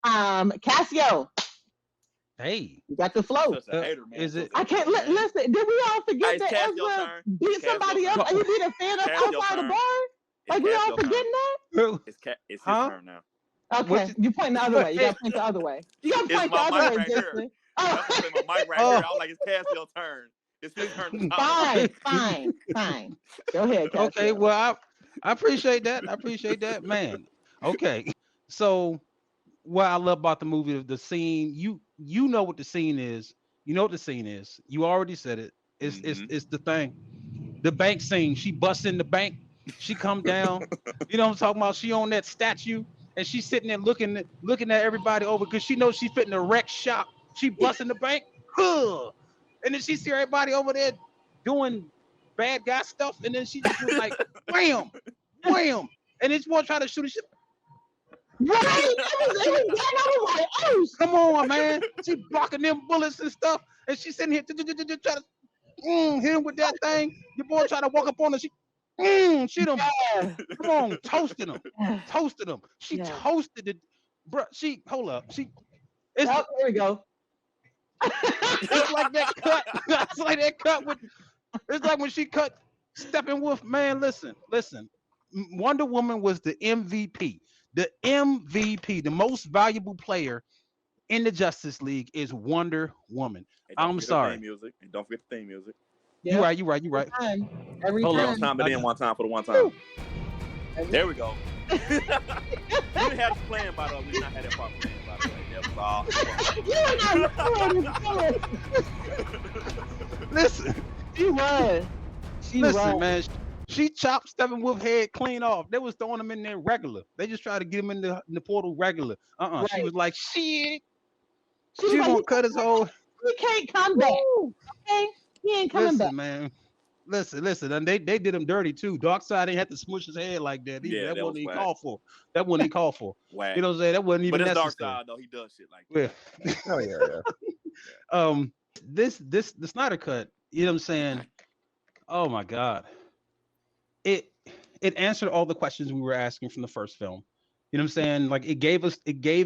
Cassio, Hey, you got the You flow. such a hater, man. is You it? such a I can't hater, man. listen. Did we all Hey, forget it's that Cassio Ezra turn. It's beat Cassio somebody up? turn. And he beat a fan It's up Cassio outside the turn. bar. It's Like we all Cassio turn. forgetting that? It's his Huh? turn now. What? Okay, you point the other way. You Hey, gotta point the other way. You gotta It's point the my other mic way, right here. Justin. That's Oh, why I say my mic right here. oh, I was like, it's Cassio turn. It's his turn to talk. fine. Go ahead, okay. Cassio. Well, I appreciate that. I appreciate that, man. Okay. So, what I love about the movie, the scene, you know what the scene is. You know what the scene is. You already said it. Mm-hmm. It's the thing. The bank scene. She busts in the bank. She come down. You know what I'm talking about? She on that statue and she's sitting there looking at everybody over because she knows she fitting a wreck shop. She busts in the bank. Ugh. And then she see everybody over there doing bad guy stuff. And then she just was like, wham, wham. And then she want to try to shoot. She, Right? It was that. I was like, oh, come on, man. She blocking them bullets and stuff. And she's sitting here try to hit him with that thing. Your boy try to walk up on her. She shit him. yeah, Come on, toasted him. yeah, Toasted him. She yeah. toasted it. Bro, she hold up. It's Oh, there we go. it's like that cut. It's like that cut with it's like when she cut Steppenwolf. Man, listen. Wonder Woman was the MVP. The MVP, the most valuable player in the Justice League is Wonder Woman. Hey, don't I'm forget the theme sorry. music. And don't forget the theme music. You Yep. right, you right, you Every right. time. Every Hold Yeah, up. one time. time, but I then got, one time for the one time. woo. Every There we go. You didn't have this plan, by the way. We did not have that part planned, by the way. That was all. You were not Listen, She was. She listen, was. man. She chopped Steppenwolf head clean off. They was throwing him in there regular. They just tried to get him in the portal regular. She Right. was like, shit. She was She like, gonna cut his whole. he can't come back. Woo. Okay? He ain't coming back. Listen, man. Listen. And they did him dirty too. Darkseid didn't have to smush his head like that either. Yeah, That that wasn't was even whack. called for. That wasn't even called for. You Whack. know what I'm saying? That wasn't But even it's Dark necessary. Side, though. He does shit like that. Yeah. Oh yeah. This the Snyder cut, you know what I'm saying? Oh my God. It it answered all the questions we were asking from the first film. You know what I'm saying? Like it gave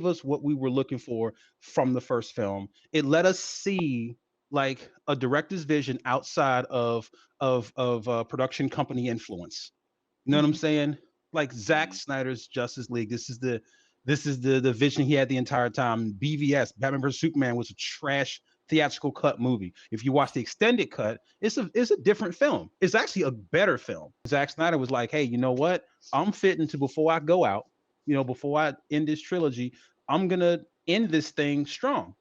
us what we were looking for from the first film. It let us see like a director's vision outside of production company influence. You know what I'm Mhm. saying? Like Zack Mm-hmm. Snyder's Justice League. This is the vision he had the entire time. BVS, Batman vs Superman, was a trash theatrical cut movie. If you watch the extended cut, it's a different film. It's actually a better film. Zack Snyder was like, hey, you know what? I'm fitting to before I go out, before I end this trilogy, I'm gonna end this thing strong,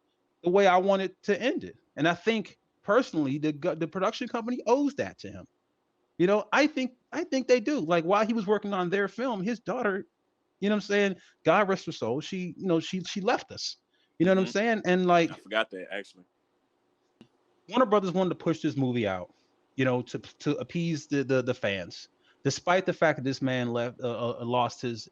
the way I wanted to end it. And I think personally, the production company owes that to him. I think they do. Like while he was working on their film, his daughter, what I'm saying, God rest her soul, she left us. You know what I'm Mm-hmm. saying? And I like forgot that, actually. Warner Brothers wanted to push this movie out, to appease the fans, despite the fact that this man lost his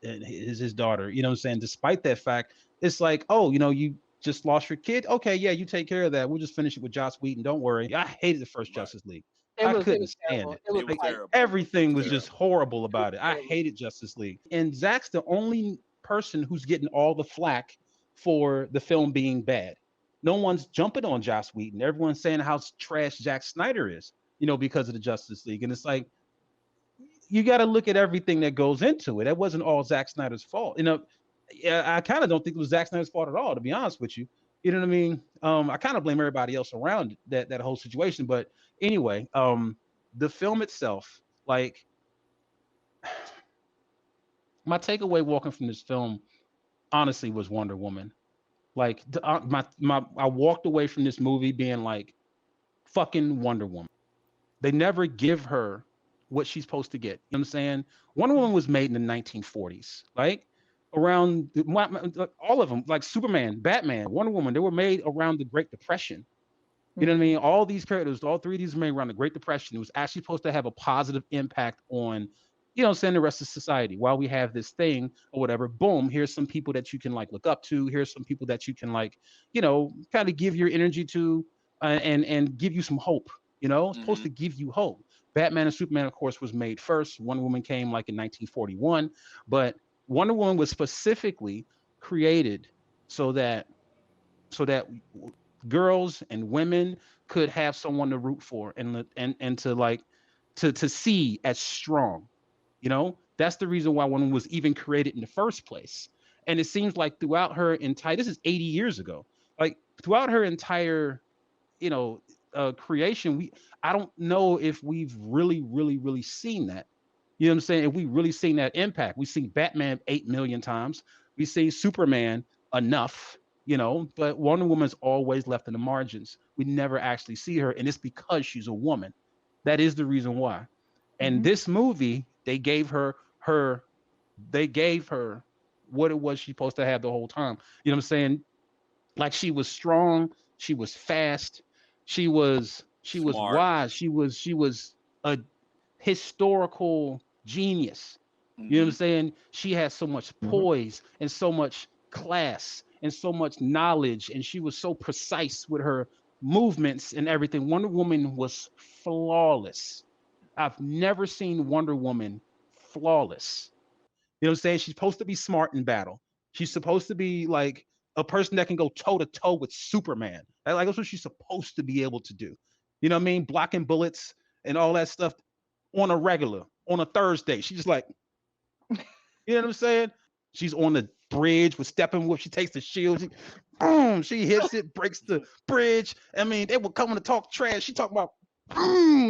daughter. You know what I'm saying? Despite that fact, it's like, oh, you just lost your kid. Okay, yeah, you take care of that. We'll just finish it with Joss Whedon. Don't worry. I hated the first Right. Justice League. It I was couldn't stand terrible. it. It was It was Like like terrible. It everything was was just terrible. horrible about it. I terrible. hated Justice League. And Zack's the only person who's getting all the flack for the film being bad. No one's jumping on Joss Whedon. Everyone's saying how trash Zack Snyder is, because of the Justice League. And it's like, you got to look at everything that goes into it. That wasn't all Zack Snyder's fault. Yeah, I kind of don't think it was Zack Snyder's fault at all, to be honest with you. You know what I mean? I kind of blame everybody else around that whole situation. But anyway, the film itself, like my takeaway walking from this film, honestly, was Wonder Woman. Like I walked away from this movie being like, fucking Wonder Woman. They never give her what she's supposed to get. You know what I'm saying? Wonder Woman was made in the 1940s, like around all of them, like Superman, Batman, Wonder Woman. They were made around the Great Depression. You know what I mean? All these characters, all three of these were made around the Great Depression. It was actually supposed to have a positive impact on, saying the rest of society. While we have this thing or whatever, boom, here's some people that you can like look up to. Here's some people that you can like, kind of give your energy to, and give you some hope. It's supposed Mm-hmm. to give you hope. Batman and Superman, of course, was made first. Wonder Woman came like in 1941, but Wonder Woman was specifically created so that so that girls and women could have someone to root for and to like to see as strong. You know, that's the reason why Wonder Woman was even created in the first place. And it seems like throughout her entire, this is 80 years ago, like throughout her entire, you know, creation, I don't know if we've really seen that. You know what I'm saying? If we really seen that impact, we've seen Batman 8 million times. We've seen Superman enough, you know, but Wonder Woman's always left in the margins. We never actually see her, and it's because she's a woman. That is the reason why. And this movie, they gave her what it was she's supposed to have the whole time. You know what I'm saying? Like she was strong, she was fast, she was Smart. wise, she was a historical genius. You know what I'm saying? She had so much poise and so much class and so much knowledge, and she was so precise with her movements and everything. Wonder Woman was flawless. I've never seen Wonder Woman flawless. You know what I'm saying? She's supposed to be smart in battle. She's supposed to be like a person that can go toe to toe with Superman. Like that's what she's supposed to be able to do. You know what I mean? Blocking bullets and all that stuff on a regular, on a Thursday. She's just like, you know what I'm saying? She's on the bridge with Steppenwolf. She takes the shield. Boom, she hits it, breaks the bridge. I mean, they were coming to talk trash. She talking about,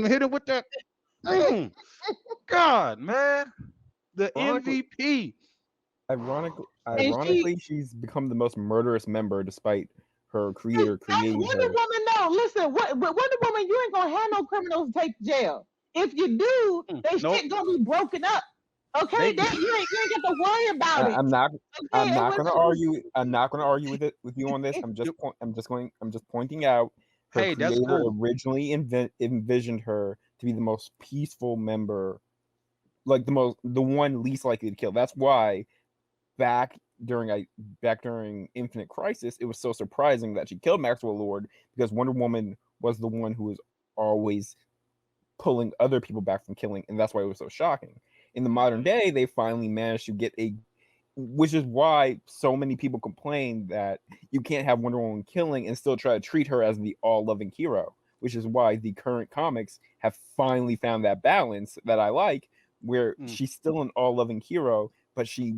hit it with that. God, man, the MVP. Ironically, she's become the most murderous member despite her creator creating Wonder her. Woman, no, listen, Wonder Woman, you ain't gonna have no criminals take to jail. If you do, they shit gonna be broken up. Okay, you ain't got to worry about it. I'm not going to argue. I'm not going to argue with you on this. I'm just pointing out. Her Hey, that's creator cool. originally envisioned her to be the most peaceful member, like the one least likely to kill. That's why back during Infinite Crisis, it was so surprising that she killed Maxwell Lord, because Wonder Woman was the one who was always pulling other people back from killing, and that's why it was so shocking. In the modern day, they finally managed to get which is why so many people complain that you can't have Wonder Woman killing and still try to treat her as the all-loving hero, which is why the current comics have finally found that balance that I like, where she's still an all-loving hero, but she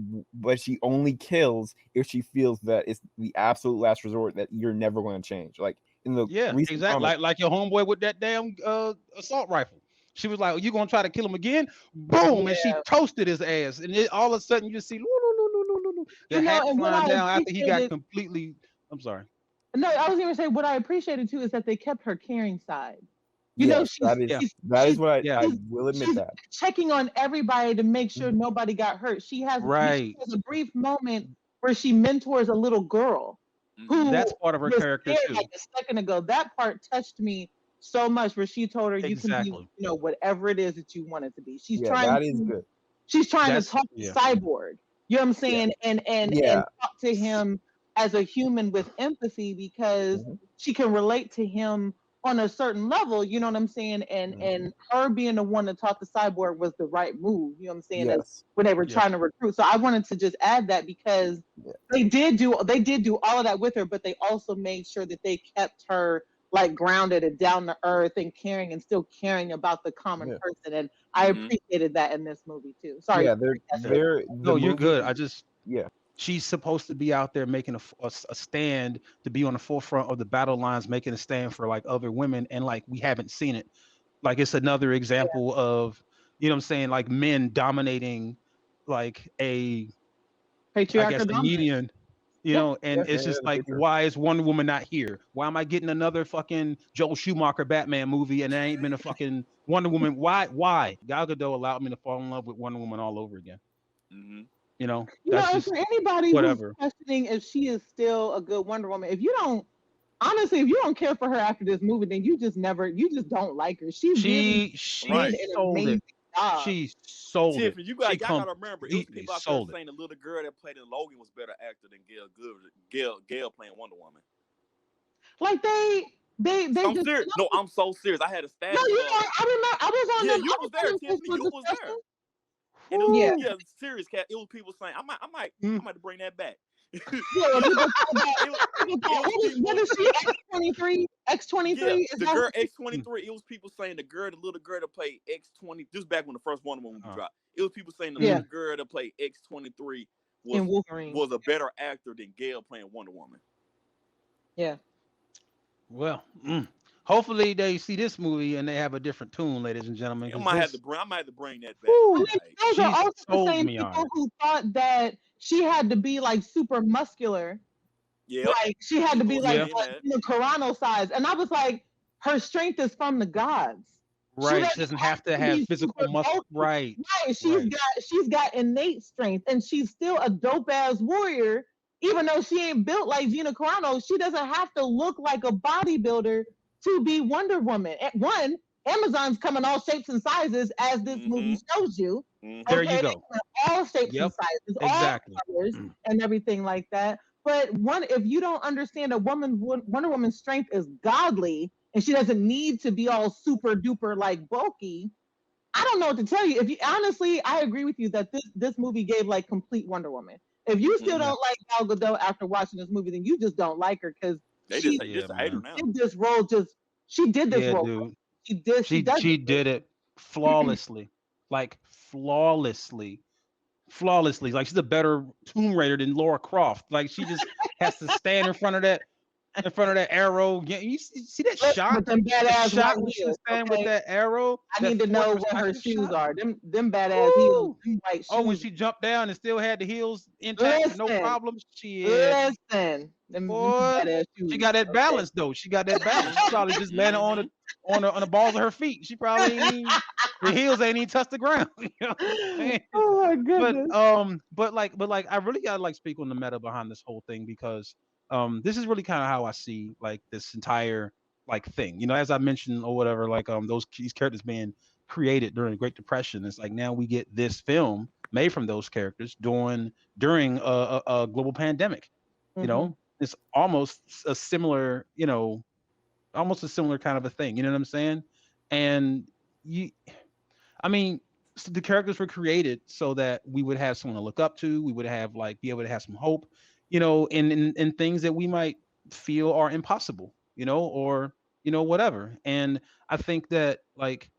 only kills if she feels that it's the absolute last resort, that you're never going to change. Like in the recent exactly. comics, Like your homeboy with that damn assault rifle. She was like, "Are you gonna try to kill him again?" Boom, and she toasted his ass, and all of a sudden you see, the hat flying down after he got completely. I'm sorry. No, I was gonna say what I appreciated too is that they kept her caring side. You yes, know, that is what I will admit she's that. checking on everybody to make sure nobody got hurt. She has Right. a brief moment where she mentors a little girl. Who That's part of her character too. Like a second ago, that part touched me so much, where she told her you can be, you know, whatever it is that you want it to be. She's trying. That is good. She's trying to talk to Cyborg. You know what I'm saying? And talk to him as a human with empathy, because she can relate to him on a certain level. You know what I'm saying? And her being the one to talk to Cyborg was the right move. You know what I'm saying? As when they were trying to recruit. So I wanted to just add that, because they did do all of that with her, but they also made sure that they kept her like grounded and down to earth and caring, and still caring about the common person. And I appreciated that in this movie too. Sorry. Yeah, no, you're good. She's supposed to be out there making a stand, to be on the forefront of the battle lines, making a stand for like other women, and like we haven't seen it. Like it's another example of, you know what I'm saying, like men dominating like a patriarchal median. You know, and it's just like, why is Wonder Woman not here? Why am I getting another fucking Joel Schumacher Batman movie and there ain't been a fucking Wonder Woman? Why? Gal Gadot allowed me to fall in love with Wonder Woman all over again. You know, that's just, for anybody who's questioning if she is still a good Wonder Woman, if you don't care for her after this movie, then you just don't like her. She did an amazing job. She sold it. You gotta remember, it was people out there saying the little girl that played in Logan was better actor than Gail playing Wonder Woman. Like they I'm serious. No, I'm so serious. I had a stat. No, I remember. I was on. Yeah, you was there, Tiffany. You was there. And it was, serious, cat. It was people saying, I might bring that back. What is she? X-23? X-23? Yeah, the girl X-23. It was people saying the little girl that played X-20. Just back when the first Wonder Woman dropped. It was people saying the little girl that played X-23 was a better actor than Gale playing Wonder Woman. Yeah. Well, hopefully they see this movie and they have a different tune, ladies and gentlemen. I might have to bring that back. Those are also the same people who thought that she had to be like super muscular. Yeah. Like she had to be like Carano size. And I was like, her strength is from the gods. Right. She doesn't have to have physical muscle. Right. Right. She's got innate strength and she's still a dope ass warrior. Even though she ain't built like Gina Carano, she doesn't have to look like a bodybuilder to be Wonder Woman. One, Amazon's come in all shapes and sizes, as this movie shows you. There you go. All shapes and sizes, all colors, and everything like that. But if you don't understand Wonder Woman's strength is godly, and she doesn't need to be all super duper like bulky. I don't know what to tell you. If you honestly, I agree with you that this movie gave like complete Wonder Woman. If you still don't like Gal Gadot after watching this movie, then you just don't like her because she did this role. She did this role. Dude. She did it flawlessly, like flawlessly. Like she's a better Tomb Raider than Lara Croft. Like she just has to stand in front of that arrow. Yeah, you see that shot? That shot when she was standing with that arrow. I need to know what her shoes are. Them badass heels. Like when she jumped down and still had the heels intact, no problems. Listen, boy, she got that balance though. She got that balance. She probably just landed on the balls of her feet. She probably the heels ain't even touched the ground. You know what I'm saying? Oh my goodness. But I really gotta like speak on the meta behind this whole thing because this is really kind of how I see like this entire like thing. You know, as I mentioned or whatever, like these characters being created during the Great Depression. It's like now we get this film made from those characters during a global pandemic. You know, it's almost a similar kind of a thing. You know what I'm saying? And so the characters were created so that we would have someone to look up to. We would have be able to have some hope, you know, in things that we might feel are impossible, you know, or, you know, whatever. And I think that like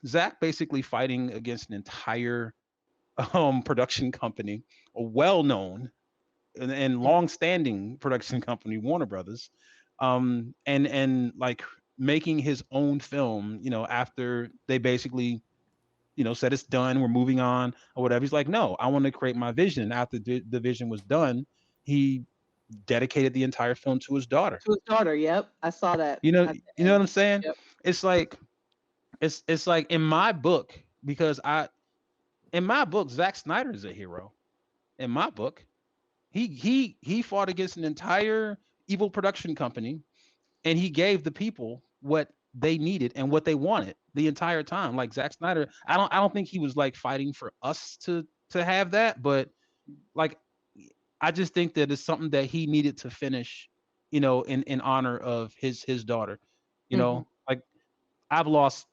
Zach basically fighting against an entire production company, a well-known and long-standing production company, Warner Brothers, and like making his own film, you know, after they basically, you know, said it's done, we're moving on or whatever. He's like, no, I want to create my vision. After the vision was done, he dedicated the entire film to his daughter. Yep, I saw that. You know what I'm saying? Yep. It's like in my book, because in my book, Zack Snyder is a hero. In my book, he fought against an entire evil production company, and he gave the people what they needed and what they wanted the entire time. Like Zack Snyder, I don't think he was like fighting for us to have that, but like I just think that it's something that he needed to finish, you know, in honor of his daughter. You know, like I've lost,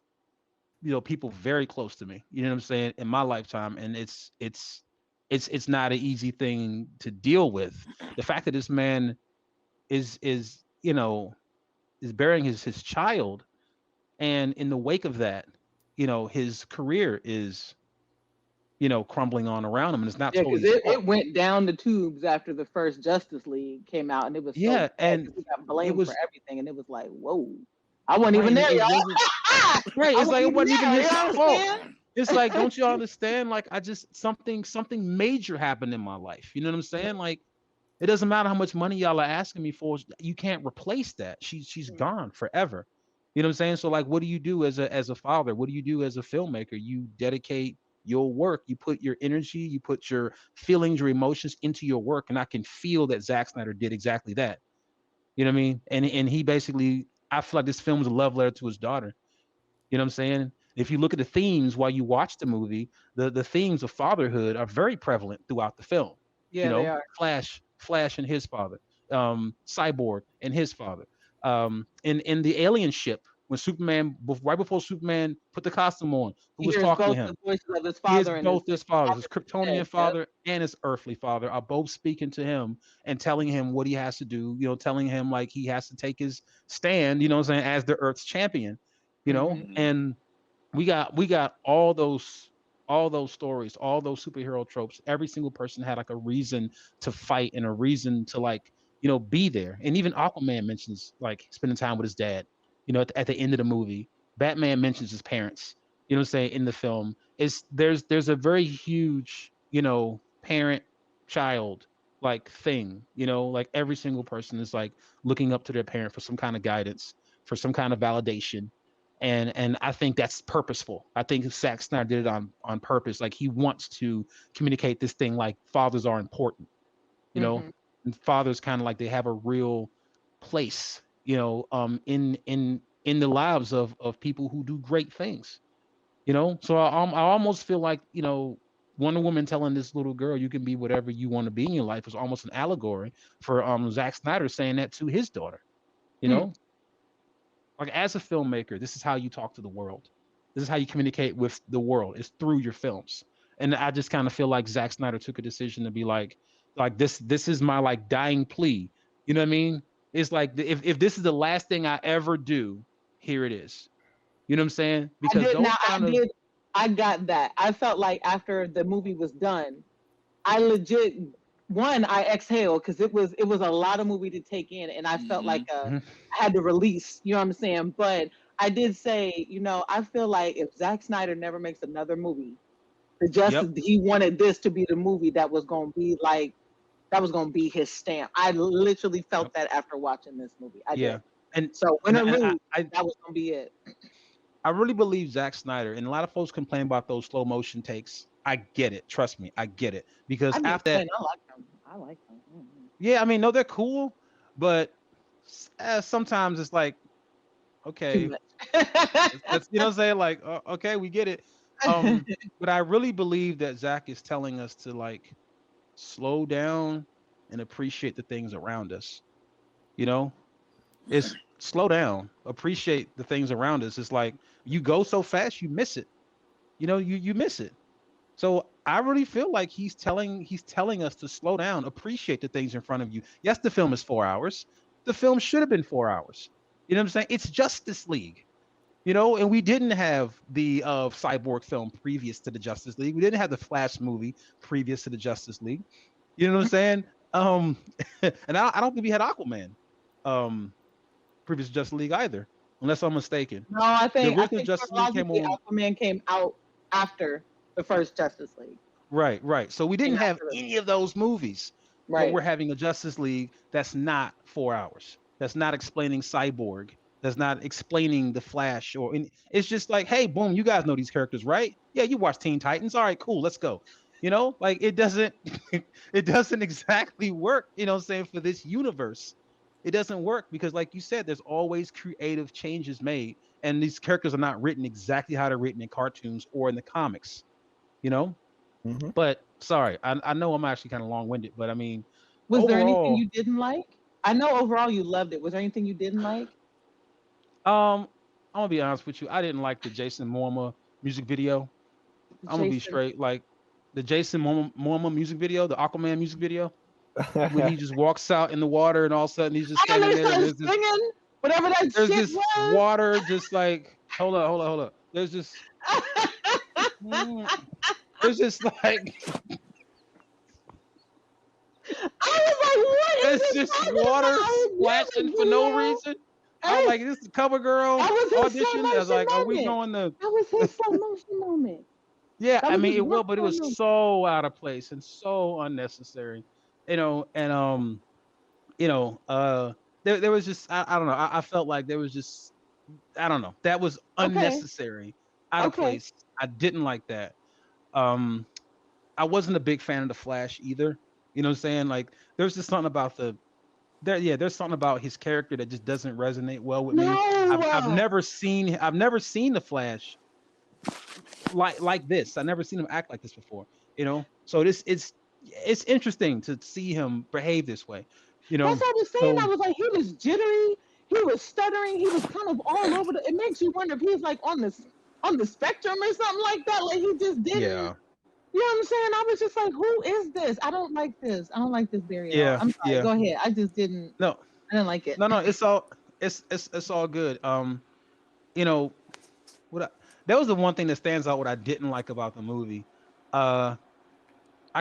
you know, people very close to me, you know what I'm saying, in my lifetime, and it's not an easy thing to deal with. The fact that this man is you know, is burying his child, and in the wake of that, you know, his career is, you know, crumbling on around him, and it's not totally it went down the tubes after the first Justice League came out, and it was and he got blamed for everything, and it was like, whoa, I wasn't even there, y'all. Right, it's like it wasn't even his fault. It's like, don't you understand? Like, I just something major happened in my life. You know what I'm saying? Like, it doesn't matter how much money y'all are asking me for. You can't replace that. She's gone forever. You know what I'm saying? So like, what do you do as a father? What do you do as a filmmaker? You dedicate your work. You put your energy, you put your feelings, your emotions into your work. And I can feel that Zack Snyder did exactly that. You know what I mean? And he basically, I feel like this film was a love letter to his daughter. You know what I'm saying? If you look at the themes while you watch the movie, the themes of fatherhood are very prevalent throughout the film. Yeah, you know, they are. Flash and his father, Cyborg and his father, in the alien ship, when Superman, right before Superman put the costume on, who was talking to him? The voices of his He is father and both his father, his father Kryptonian dead, father and his earthly father are both speaking to him and telling him what he has to do, telling him like he has to take his stand, what I'm saying, as the Earth's champion, and we got all those stories, all those superhero tropes. Every single person had like a reason to fight and a reason to like, be there. And even Aquaman mentions like spending time with his dad, at the end of the movie. Batman mentions his parents, saying in the film. There's a very huge, parent child like thing, like every single person is like looking up to their parent for some kind of guidance, for some kind of validation. And I think that's purposeful. I think Zack Snyder did it on purpose. Like he wants to communicate this thing like fathers are important, and fathers kind of like they have a real place, in the lives of people who do great things, So I almost feel like, Wonder Woman telling this little girl you can be whatever you want to be in your life is almost an allegory for Zack Snyder saying that to his daughter, Like as a filmmaker, this is how you talk to the world. This is how you communicate with the world. It's through your films. And I just kind of feel like Zack Snyder took a decision to be like this is my like dying plea. You know what I mean? It's like if this is the last thing I ever do, here it is. You know what I'm saying? Because I got that. I felt like after the movie was done, I legit I exhaled because it was a lot of movie to take in, and I felt like I had to release. You know what I'm saying? But I did say, I feel like if Zack Snyder never makes another movie, he wanted this to be the movie that was going to be his stamp. I literally felt that after watching this movie. I did. And so win or lose, that was going to be it. I really believe Zack Snyder, and a lot of folks complain about those slow motion takes. I get it. Trust me, I get it. Because after that, I like them. Yeah, I mean, no, they're cool, but sometimes it's like, okay, that's, you know what I'm saying? Like, okay, we get it. But I really believe that Zack is telling us to like slow down and appreciate the things around us. It's slow down, appreciate the things around us. It's like you go so fast, you miss it. You miss it. So I really feel like he's telling us to slow down, appreciate the things in front of you. Yes, the film is 4 hours. The film should have been 4 hours. You know what I'm saying? It's Justice League, and we didn't have the Cyborg film previous to the Justice League. We didn't have the Flash movie previous to the Justice League. You know what I'm saying? And I don't think we had Aquaman previous to Justice League either, unless I'm mistaken. No, I think Justice League Aquaman came out after the first Justice League. Right. So we didn't have any of those movies. Right. But we're having a Justice League that's not 4 hours. That's not explaining Cyborg. That's not explaining the Flash. It's just like, hey, boom, you guys know these characters, right? Yeah, you watch Teen Titans. All right, cool, let's go. Like it doesn't exactly work, what I'm saying, for this universe. It doesn't work because, like you said, there's always creative changes made. And these characters are not written exactly how they're written in cartoons or in the comics. But sorry, I know I'm actually kind of long-winded, but I mean, was there anything you didn't like? I know overall you loved it. Was there anything you didn't like? I'm gonna be honest with you. I didn't like the Jason Momoa music video. I'm gonna be straight. Like the Jason Momoa music video, the Aquaman music video, when he just walks out in the water and all of a sudden he's just standing there. And singing, whatever that there's shit this was. Water, just like hold up. There's just. There's just like I was like, what? It's just water splashing for no reason. I was like, this is Cover Girl audition. I was like, are we going to? That was his slow motion moment. Yeah, I mean it will, but it was so out of place and so unnecessary. There was just I don't know. I felt like there was just I don't know. That was unnecessary, out of place. I didn't like that. I wasn't a big fan of the Flash either. You know what I'm saying? Like there's just something about there's something about his character that just doesn't resonate well with me. I've never seen the Flash like this. I've never seen him act like this before. So it's interesting to see him behave this way. That's what I was saying. I was like, he was jittery. he was stuttering. He was kind of all over it makes you wonder if he's like on the spectrum or something like that. Like he just didn't. Yeah. You know what I'm saying? I was just like, who is this? I don't like this. I don't like this very at all. I'm sorry. Go ahead. I just didn't. No, I didn't like it. No, it's all good. You know, that was the one thing that stands out. What I didn't like about the movie. I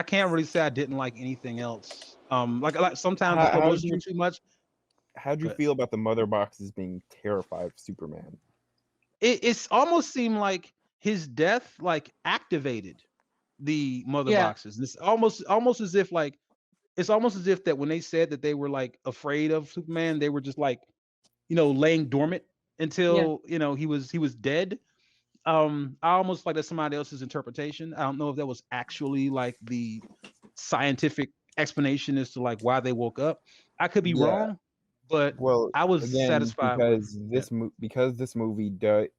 can't really say I didn't like anything else. Like sometimes the slow motion was too much. How'd you feel about the mother boxes being terrified of Superman? It's almost seemed like his death like activated the mother boxes. It's almost as if like it's almost as if that when they said that they were like afraid of Superman, they were just like, laying dormant until he was dead. I almost like that's somebody else's interpretation. I don't know if that was actually like the scientific explanation as to like why they woke up. I could be wrong, but I was satisfied because this movie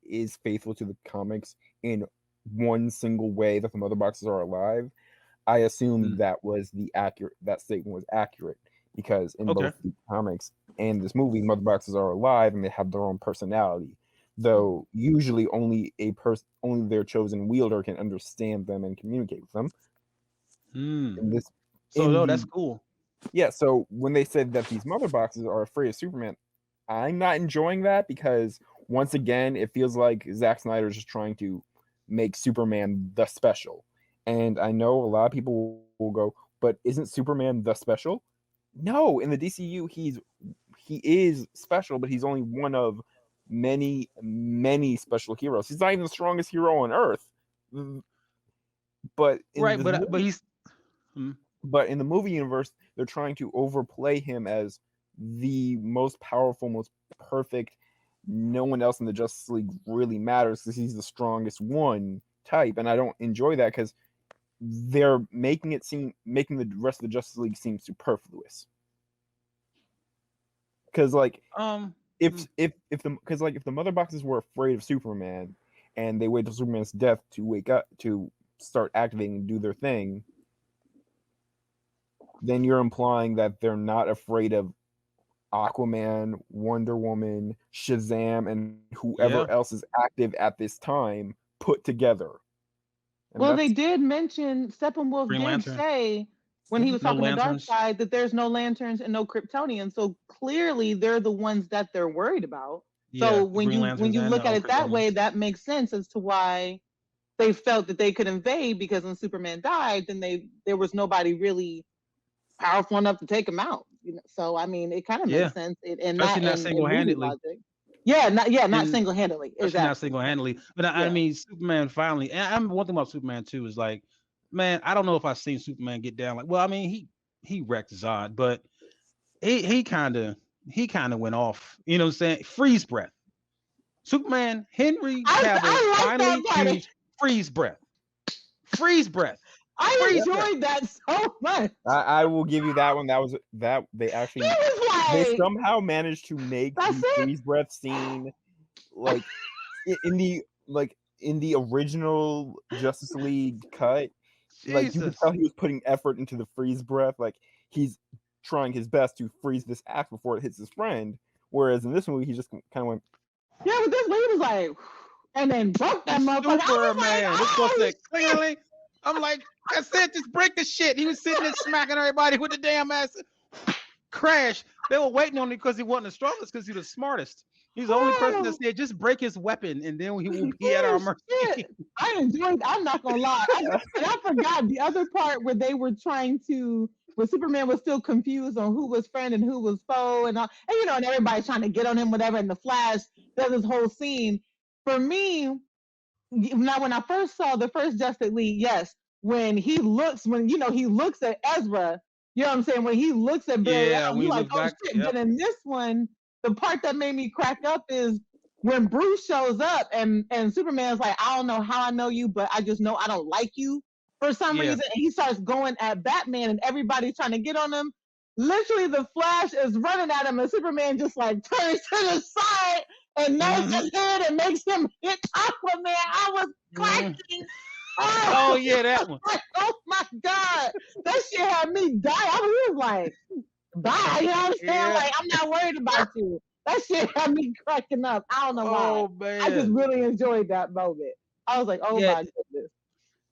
is faithful to the comics in one single way that the mother boxes are alive. I assumed that statement was accurate because in both the comics and this movie, mother boxes are alive and they have their own personality. Though usually only their chosen wielder can understand them and communicate with them. That's cool. Yeah, so when they said that these mother boxes are afraid of Superman, I'm not enjoying that because once again, it feels like Zack Snyder is just trying to make Superman the special. And I know a lot of people will go, but isn't Superman the special? No, in the DCU, he is special, but he's only one of many, many special heroes. He's not even the strongest hero on Earth. But in the movie universe, they're trying to overplay him as the most powerful, most perfect. No one else in the Justice League really matters because he's the strongest one type, and I don't enjoy that because they're making the rest of the Justice League seem superfluous. Because like if the mother boxes were afraid of Superman and they wait till Superman's death to wake up to start activating and do their thing, then you're implying that they're not afraid of Aquaman, Wonder Woman, Shazam, and whoever else is active at this time put together. And they did mention, Steppenwolf did say when he was talking to Darkseid that there's no lanterns and no Kryptonians. So clearly they're the ones that they're worried about. So when you look at it that way, that makes sense as to why they felt that they could invade, because when Superman died, then there was nobody really powerful enough to take him out. So I mean, it kind of makes sense. And not single-handedly. Not single-handedly. Exactly. Not single-handedly. But I mean, Superman finally. And one thing about Superman too is like, man, I don't know if I've seen Superman get down. Like, well, I mean, he wrecked Zod, but he kind of went off. You know what I'm saying? Freeze breath. Superman, Henry Cavill finally used freeze breath. Freeze breath. I enjoyed that so much. I will give you that one. That they actually they somehow managed to make the freeze breath scene like in the original Justice League cut. Jesus. Like you could tell he was putting effort into the freeze breath. Like he's trying his best to freeze this axe before it hits his friend. Whereas in this movie, he just kind of went. Yeah, but this lady was like, and then broke that motherfucker. Man, this was like, clearly. I'm like, I said, just break the shit. He was sitting there smacking everybody with the damn ass. Crash. They were waiting on him because he wasn't the strongest, because he's the smartest. He's the only person that said, just break his weapon, and then he will be at our mercy. I enjoyed. I'm not gonna lie. I forgot the other part where they were where Superman was still confused on who was friend and who was foe, and all, and everybody's trying to get on him, whatever. And the Flash does this whole scene. For me, now when I first saw the first Justice League, yes, when he looks at Ezra, you know what I'm saying? When he looks at Barry Allen, you're like, oh shit. But in this one, the part that made me crack up is when Bruce shows up and Superman's like, I don't know how I know you, but I just know I don't like you for some reason. And he starts going at Batman and everybody's trying to get on him. Literally, the Flash is running at him and Superman just like turns to the side and nods his head and makes him hit Aquaman. I was cracking. Oh yeah, that one. Oh my God. That shit had me die. I was like, bye. You know what I'm saying? Like, I'm not worried about you. That shit had me cracking up. I don't know why. Man. I just really enjoyed that moment. I was like, oh my goodness.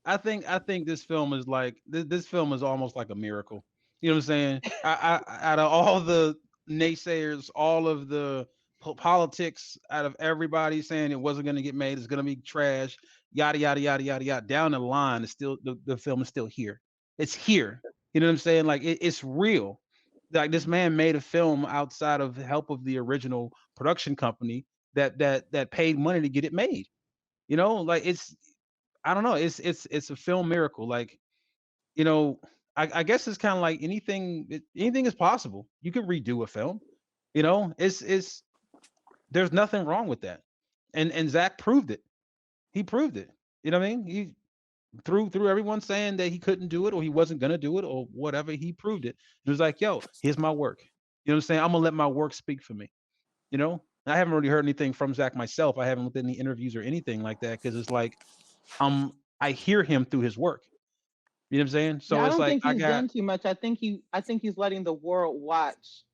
I think this film is like this film is almost like a miracle. You know what I'm saying? I out of all the naysayers, all of the politics, out of everybody saying it wasn't going to get made, it's going to be trash, yada yada yada yada yada. Down the line, it's still the film is still here. It's here. You know what I'm saying? Like it's real. Like this man made a film outside of the help of the original production company that paid money to get it made. You know, like I don't know. It's a film miracle. Like, you know, I guess it's kind of like anything is possible. You can redo a film. You know, it's there's nothing wrong with that. And Zach proved it. He proved it. You know what I mean? He through everyone saying that he couldn't do it or he wasn't gonna do it or whatever, he proved it. It was like, yo, here's my work. You know what I'm saying? I'm gonna let my work speak for me. You know, I haven't really heard anything from Zach myself. I haven't looked at any interviews or anything like that because it's like I hear him through his work. You know what I'm saying? So I it's don't like think he's done too much. I think he's letting the world watch.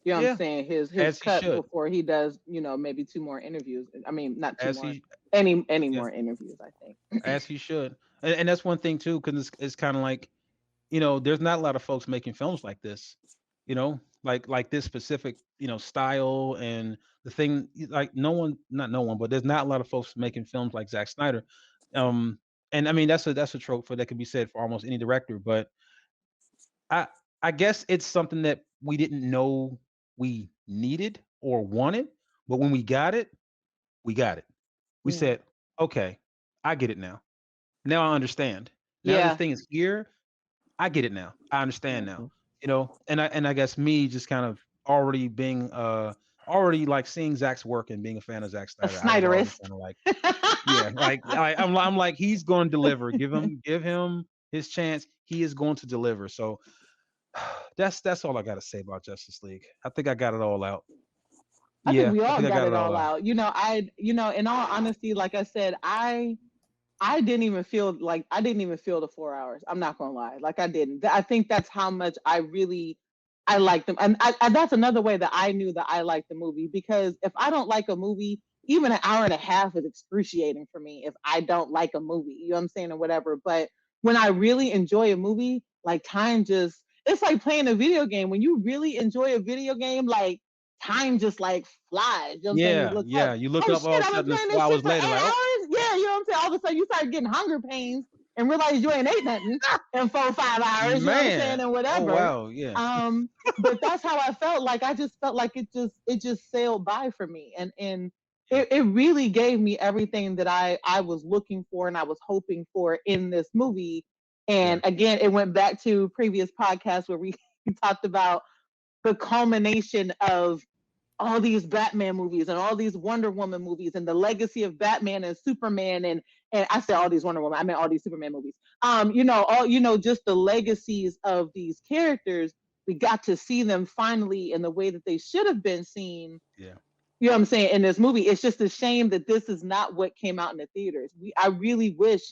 You know what I'm saying? His cut before he does, you know, maybe 2 more interviews. I mean, not 2 more. Any more interviews, I think. As he should. And that's one thing too, because it's kind of like, you know, there's not a lot of folks making films like this, you know, like this specific, you know, style and the thing, like not no one, but there's not a lot of folks making films like Zack Snyder. And I mean that's a trope that could be said for almost any director, but I I guess it's something that we didn't know we needed or wanted, but when we got it, we got it. We said, okay, I get it now. Now I understand. Now this thing is here. I get it now. I understand now. You know, and I guess me just kind of already being already like seeing Zach's work and being a fan of Zack Snyder. I was kind of like, yeah, like I'm like he's going to deliver. Give him his chance. He is going to deliver. So that's all I got to say about Justice League. I think I got it all out. I think we all got it all out. You know, in all honesty, like I said, I didn't even feel the 4 hours. I'm not gonna lie, like I didn't. I think that's how much I liked them, and that's another way that I knew that I liked the movie, because if I don't like a movie, even an hour and a half is excruciating for me. If I don't like a movie, you know what I'm saying, or whatever. But when I really enjoy a movie, like time just, it's like playing a video game. When you really enjoy a video game, like time just like flies. You know what I'm saying? You look up all of a sudden 4 hours later, like, oh. Yeah, you know what I'm saying? All of a sudden you start getting hunger pains and realize you ain't ate nothing in 4 or 5 hours, you know what I'm saying, and whatever. Oh, wow, yeah. But that's how I felt. Like I just felt like it just sailed by for me. And it really gave me everything that I was looking for and I was hoping for in this movie. And again, it went back to previous podcasts where we talked about the culmination of all these Batman movies and all these Wonder Woman movies and the legacy of Batman and Superman and I said all these Wonder Woman, I meant all these Superman movies. Just the legacies of these characters. We got to see them finally in the way that they should have been seen. Yeah. You know what I'm saying? In this movie, it's just a shame that this is not what came out in the theaters. I really wish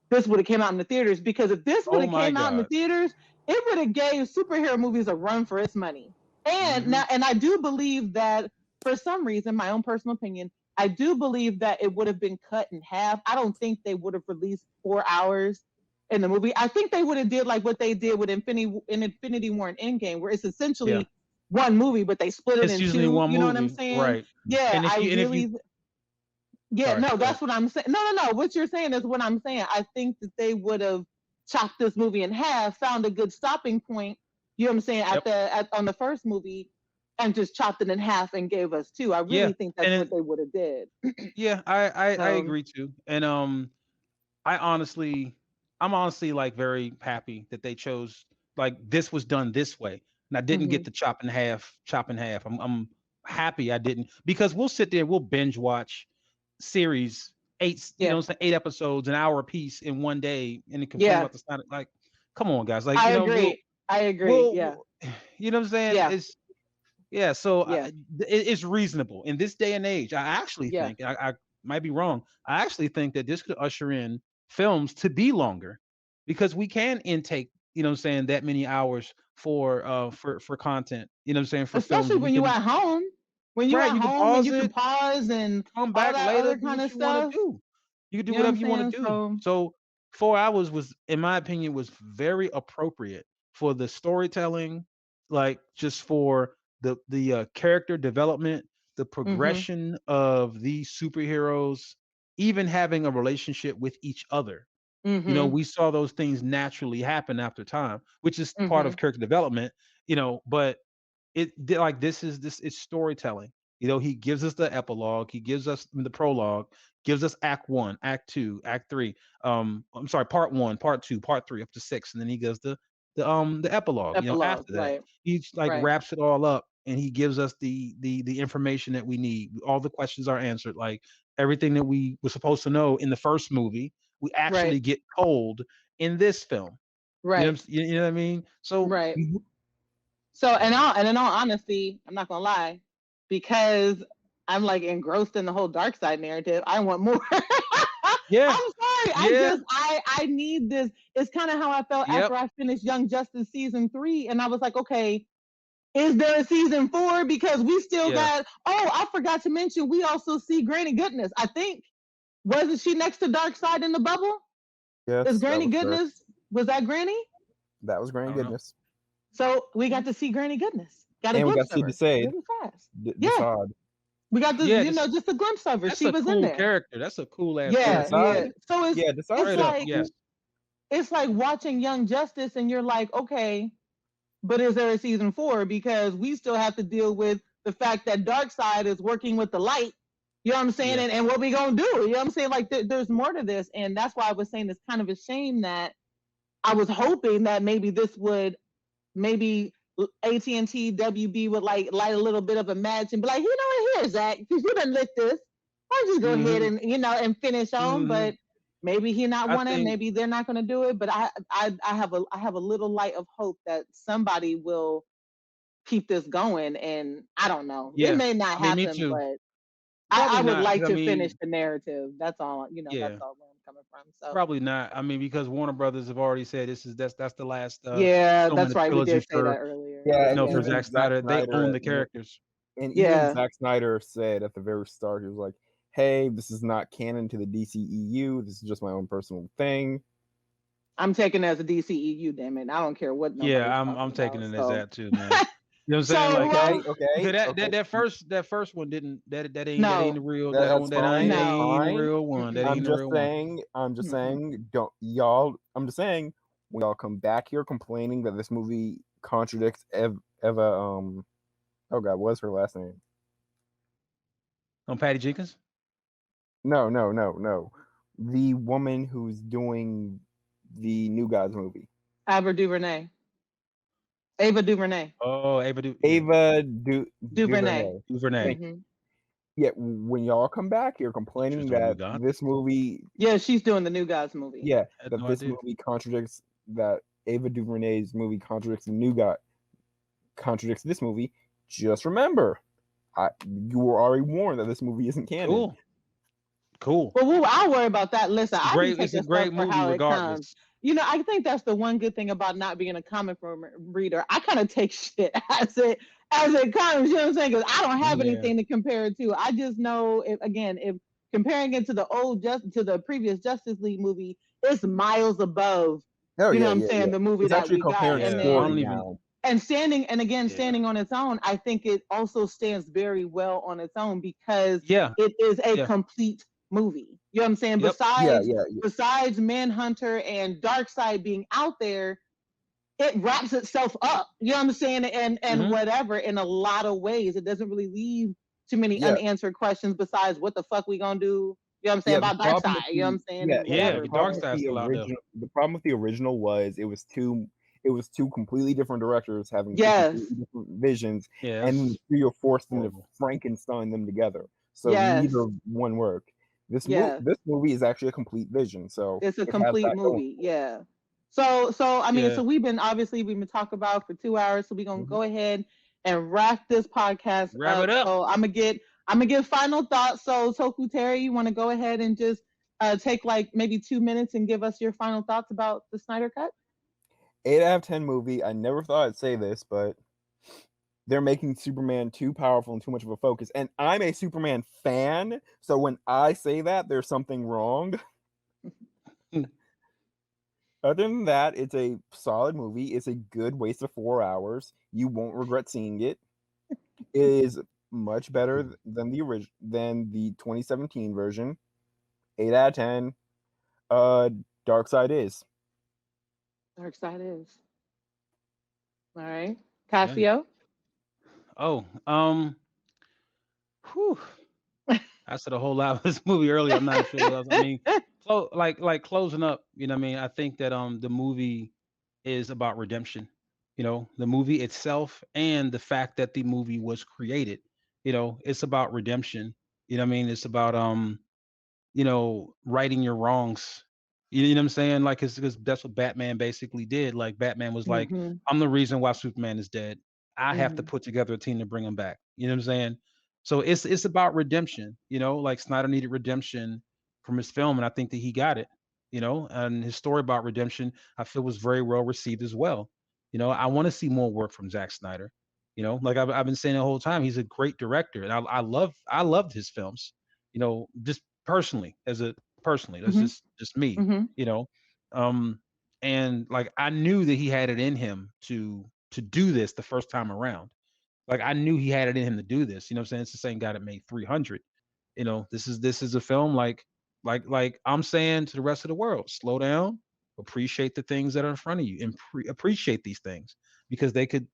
this would have came out in the theaters, because if this would have came out in the theaters, it would have gave superhero movies a run for its money. And now, and I do believe that for some reason, my own personal opinion, I do believe that it would have been cut in half. I don't think they would have released 4 hours in the movie. I think they would have did like what they did with Infinity War and Endgame, where it's essentially one movie, but they split it in 2. You know what I'm saying? Right. Yeah, that's what I'm saying. No. What you're saying is what I'm saying. I think that they would have chopped this movie in half, found a good stopping point. You know what I'm saying? On the first movie, and just chopped it in half and gave us 2. I really think that's what they would have did. Yeah, I agree too. And I'm honestly like very happy that they chose, like, this was done this way, and I didn't get the chop in half. I'm happy I didn't, because we'll sit there, we'll binge watch series 8, 8 episodes, an hour a piece in one day, and it complain about the sound. Like, come on, guys. Like, I agree. You know what I'm saying? It's reasonable in this day and age. I actually think, I might be wrong, I actually think that this could usher in films to be longer, because we can intake, you know what I'm saying, that many hours for content, you know what I'm saying, for especially films. When you're at home. When you're at home and you can pause and come back all that later, other kind of stuff. You can do whatever you want to do. So 4 hours was, in my opinion, was very appropriate for the storytelling, like just for the character development, the progression of these superheroes, even having a relationship with each other. You know, we saw those things naturally happen after time, which is part of character development, you know, but this is storytelling. You know, he gives us the epilogue, he gives us the prologue, gives us act 1, act 2, act 3. I'm sorry, part 1, part 2, part 3 up to 6, and then he gives the epilogue, you know, after that. Right. He wraps it all up and he gives us the information that we need. All the questions are answered, like everything that we were supposed to know in the first movie, we actually get told in this film. Right. You know what I mean? So So, and in all honesty, I'm not gonna lie, because I'm like engrossed in the whole dark side narrative. I want more. Yeah. I'm sorry. I need this. It's kind of how I felt after I finished Young Justice season 3, and I was like, okay, is there a season 4? Because we still got. Oh, I forgot to mention, we also see Granny Goodness. I think, wasn't she next to Darkseid in the bubble? Yes. Is Granny Goodness? Was that Granny? That was Granny Goodness. So we got to see Granny Goodness. And we got to see Decide. We got this, just a glimpse of her. She was in there. Character. That's a cool ass. Yeah. So it's it's like watching Young Justice, and you're like, okay, but is there a season 4? Because we still have to deal with the fact that Darkseid is working with the light. You know what I'm saying? Yeah. And what we gonna do? You know what I'm saying? Like there's more to this, and that's why I was saying it's kind of a shame that I was hoping that maybe this would. Maybe AT&T WB would light a little bit of a match and be like, you know what, here, Zach, because you done lit this. Why don't you go ahead and and finish on? But maybe he not want it. Maybe they're not going to do it. But I have a little light of hope that somebody will keep this going. And I don't know. Yeah. It may not happen, but I would like to finish the narrative. That's all. That's all where I'm coming from. So probably not. I mean, because Warner Brothers have already said that's the last. That's right. We did say that earlier. Yeah, for Zack Snyder, they own the characters. And even Zack Snyder said at the very start, he was like, "Hey, this is not canon to the DCEU. This is just my own personal thing." I'm taking it as a DCEU. Damn it! I don't care what. I'm taking it as that too, man. You know what I'm saying? Okay. That first one didn't. That ain't the real. That ain't the real one. I'm just saying. Don't y'all. I'm just saying. When y'all come back here complaining that this movie contradicts Eva. Oh God, what's her last name? Patty Jenkins. No. The woman who's doing the New Gods movie. Ava DuVernay. Ava DuVernay. Oh, DuVernay. Mm-hmm. Yeah, when y'all come back here complaining that this movie... Yeah, she's doing the New Gods movie. Yeah, movie contradicts... That Ava DuVernay's movie contradicts the New God... contradicts this movie. Just remember, you were already warned that this movie isn't canon. Cool. Well, I'll worry about that. Listen, it's a great movie regardless. I think that's the one good thing about not being a comic book reader. I kind of take shit as it comes. You know what I'm saying? Because I don't have anything to compare it to. I just know if comparing it to the previous Justice League movie, it's miles above. What I'm saying? The movie that we got, and standing on its own, I think it also stands very well on its own because it is a complete movie. You know what I'm saying? Yep. Besides Manhunter and Darkseid being out there, it wraps itself up. You know what I'm saying? And whatever, in a lot of ways, it doesn't really leave too many unanswered questions besides what the fuck we gonna do. You know what I'm saying about Darkseid? You know what I'm saying? Darkseid's still out there. The problem with the original was it was two completely different directors having completely different visions, and the studio forced them to Frankenstein them together. So neither one worked. This movie is actually a complete vision. So it's a complete movie. Yeah. So I mean, so we've been talking about for 2 hours. So we're gonna go ahead and wrap this podcast. Wrap it up. So I'm gonna give final thoughts. So Toku Terry, you want to go ahead and just take like maybe 2 minutes and give us your final thoughts about the Snyder Cut? 8 out of 10 movie. I never thought I'd say this, but they're making Superman too powerful and too much of a focus. And I'm a Superman fan, so when I say that, there's something wrong. Other than that, it's a solid movie. It's a good waste of 4 hours. You won't regret seeing it. It is much better than the 2017 version. 8 out of 10. Darkseid is. Darkseid is. All right. Cassio? Oh, whew. I said a whole lot of this movie earlier. I'm not sure what else. I mean, like closing up, you know what I mean? I think that the movie is about redemption. You know, the movie itself and the fact that the movie was created, you know, it's about redemption. You know what I mean? It's about you know, righting your wrongs. You know what I'm saying? Like, because that's what Batman basically did. Like, Batman was like, I'm the reason why Superman is dead. I have to put together a team to bring him back. You know what I'm saying? So it's about redemption. You know, like Snyder needed redemption from his film, and I think that he got it. You know, and his story about redemption, I feel, was very well received as well. You know, I want to see more work from Zack Snyder. You know, like I've been saying the whole time, he's a great director, and I loved his films. You know, just personally, that's just me. You know, and like I knew that he had it in him to do this the first time around. Like I knew he had it in him to do this. You know what I'm saying? It's the same guy that made 300. You know, this is a film like I'm saying to the rest of the world, slow down, appreciate the things that are in front of you, and appreciate these things because they could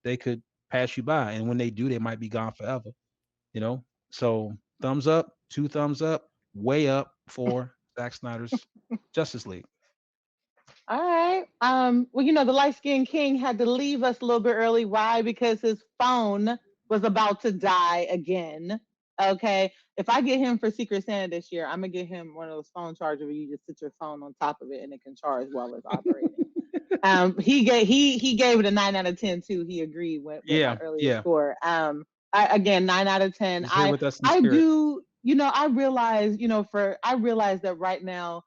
pass you by, and when they do, they might be gone forever. You know, so thumbs up, 2 thumbs up, way up for Zack Snyder's Justice League. All right. Well, you know, the light skinned king had to leave us a little bit early. Why? Because his phone was about to die again. Okay. If I get him for Secret Santa this year, I'm gonna get him one of those phone chargers where you just sit your phone on top of it and it can charge while it's operating. He gave it a 9 out of 10 too. He agreed with my earlier score. Again, 9 out of 10. I do, you know, I realize that right now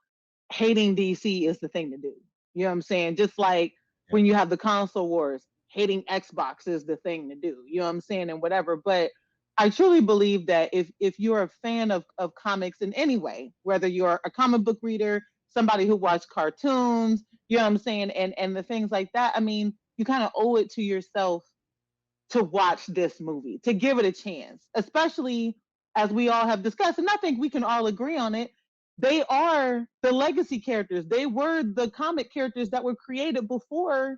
hating DC is the thing to do. You know what I'm saying? Just like when you have the console wars, hating Xbox is the thing to do. You know what I'm saying? And whatever. But I truly believe that if you're a fan of comics in any way, whether you're a comic book reader, somebody who watched cartoons, you know what I'm saying, and the things like that, I mean, you kind of owe it to yourself to watch this movie, to give it a chance, especially as we all have discussed, and I think we can all agree on it. They are the legacy characters. They were the comic characters that were created before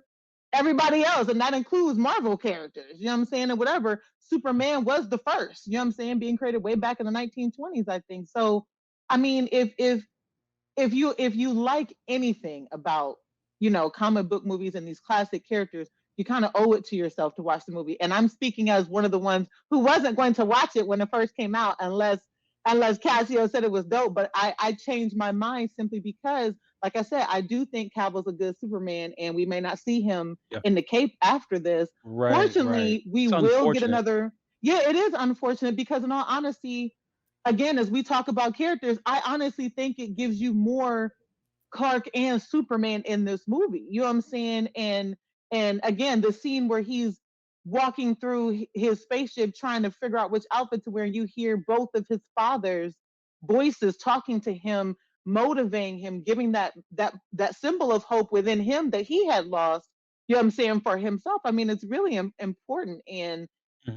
everybody else, and that includes Marvel characters, you know what I'm saying, and whatever. Superman was the first, you know what I'm saying, being created way back in the 1920s, I think. So, I mean, if you like anything about, you know, comic book movies and these classic characters, you kind of owe it to yourself to watch the movie. And I'm speaking as one of the ones who wasn't going to watch it when it first came out, unless Cassio said it was dope. But I changed my mind simply because, like I said, I do think Cavill's a good Superman, and we may not see him in the cape after this. Fortunately, we will get another. Yeah, it is unfortunate because, in all honesty, again, as we talk about characters, I honestly think it gives you more Clark and Superman in this movie. You know what I'm saying? And again, the scene where he's walking through his spaceship trying to figure out which outfit to wear, you hear both of his father's voices talking to him, motivating him, giving that symbol of hope within him that he had lost, you know what I'm saying, for himself. I mean, it's really important, and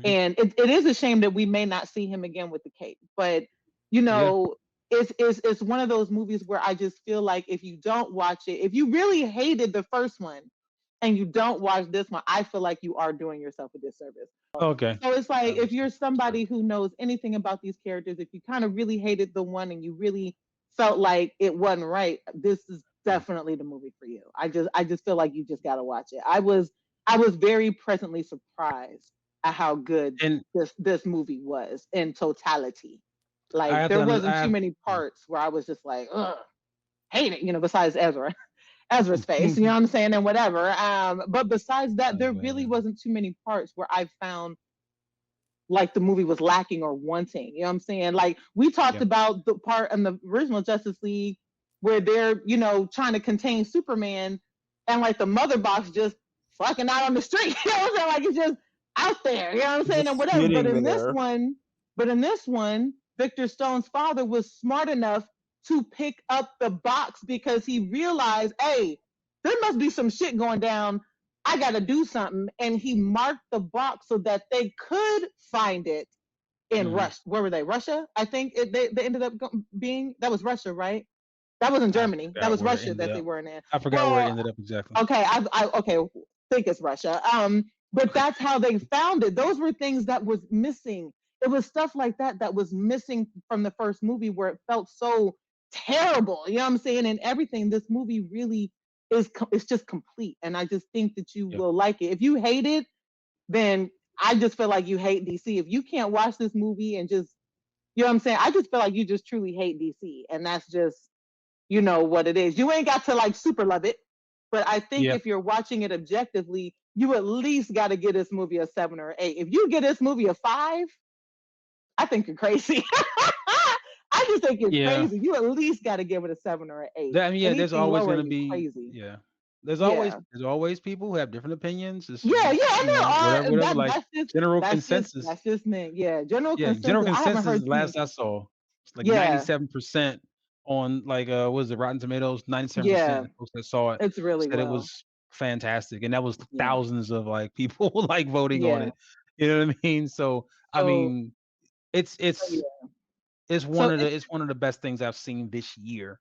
it is a shame that we may not see him again with the cape. But you know, it's one of those movies where I just feel like if you don't watch it, if you really hated the first one and you don't watch this one, I feel like you are doing yourself a disservice. Okay. So it's like, if you're somebody who knows anything about these characters, if you kind of really hated the one and you really felt like it wasn't right, this is definitely the movie for you. I just feel like you just got to watch it. I was very pleasantly surprised at how good this movie was in totality. Like, there wasn't too many parts where I was just like, ugh, hate it, you know, besides Ezra's face, you know what I'm saying, and whatever. But besides that, there really wasn't too many parts where I found like the movie was lacking or wanting. You know what I'm saying? Like, we talked about the part in the original Justice League where they're, you know, trying to contain Superman, and like the mother box just fucking out on the street. You know what I'm saying? Like, it's just out there. You know what I'm saying? And whatever. But in this one, Victor Stone's father was smart enough to pick up the box because he realized, hey, there must be some shit going down. I got to do something. And he marked the box so that they could find it in Russia. Where were they? Russia? I think they ended up being, that was Russia, right? That wasn't Germany. That was Russia that they were in. I forgot where it ended up exactly. Okay, I think it's Russia. But that's how they found it. Those were things that was missing. It was stuff like that was missing from the first movie where it felt so terrible. You know what I'm saying? And everything, this movie really it's just complete. And I just think that you will like it. If you hate it, then I just feel like you hate DC. If you can't watch this movie and just, you know what I'm saying? I just feel like you just truly hate DC. And that's just, you know what it is. You ain't got to like super love it. But I think if you're watching it objectively, you at least got to give this movie a 7 or 8. If you give this movie a 5, I think you're crazy. I just think it's crazy. You at least got to give it a 7 or an 8. I mean, there's always going to be crazy. There's always people who have different opinions. I know. Whatever, like general consensus. That's just me. General consensus. General consensus. Last I saw, it's like 97% on like what is it, Rotten Tomatoes? 97% folks that saw it. It's really said it was fantastic, and that was thousands of like people like voting on it. You know what I mean? So I mean, it's one of the best things I've seen this year.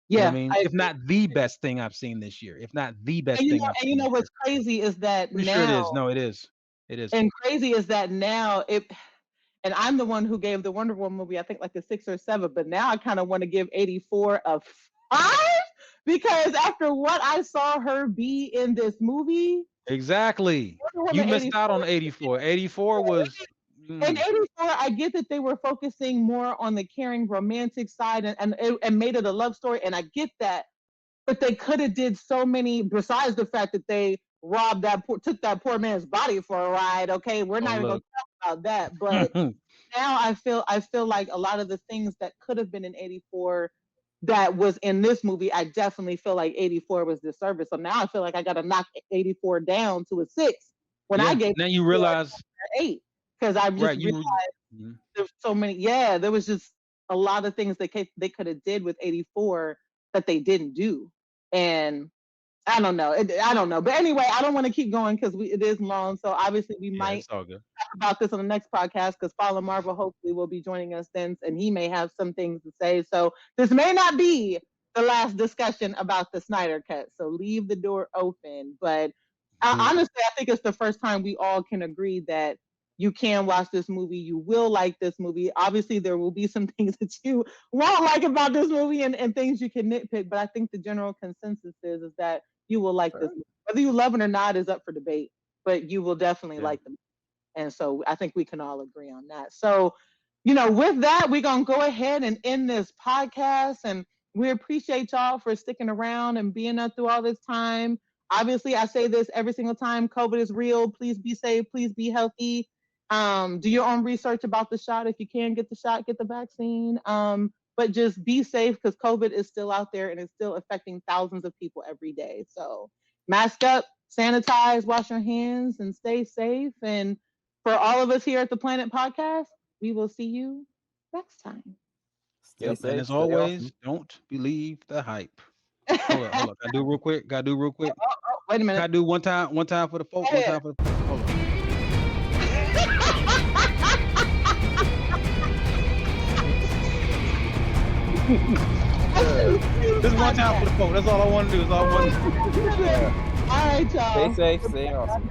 You know what I mean, if not the best thing I've seen this year, if not the best thing I've seen. And you know what's crazy is that now. Sure it is. No, it is. It is. And crazy is that now and I'm the one who gave the Wonder Woman movie, I think like a 6 or 7, but now I kind of want to give 84 a 5 because after what I saw her be in this movie. Exactly. You missed out on 84. 84 was. In 84, I get that they were focusing more on the caring romantic side and made it a love story, and I get that. But they could have did so many, besides the fact that they took that poor man's body for a ride. Okay, we're not even going to talk about that. But now I feel like a lot of the things that could have been in 84 that was in this movie, I definitely feel like 84 was disservice. So now I feel like I got to knock 84 down to a 6 when I gave. Now you realize 8. Because I just realized there's so many. There was just a lot of things they could have did with 84 that they didn't do, and I don't know. But anyway, I don't want to keep going because it is long. So obviously we might talk about this on the next podcast because Follow Marvel hopefully will be joining us then, and he may have some things to say. So this may not be the last discussion about the Snyder Cut. So leave the door open. But honestly, I think it's the first time we all can agree that you can watch this movie. You will like this movie. Obviously, there will be some things that you won't like about this movie and things you can nitpick. But I think the general consensus is that you will like this movie. Whether you love it or not is up for debate, but you will definitely like them. And so I think we can all agree on that. So, with that, we're going to go ahead and end this podcast. And we appreciate y'all for sticking around and being up through all this time. Obviously, I say this every single time. COVID is real. Please be safe. Please be healthy. Do your own research about the shot. If you can get the shot, get the vaccine. But just be safe because COVID is still out there and it's still affecting thousands of people every day. So mask up, sanitize, wash your hands, and stay safe. And for all of us here at the Planet Podcast, we will see you next time. And as always, don't believe the hype. Hold on. Gotta do real quick. Wait a minute. Gotta do one time for the folks. Hold on. This is one time for the folk. That's all I want to do. All right, y'all. Stay safe. Stay awesome.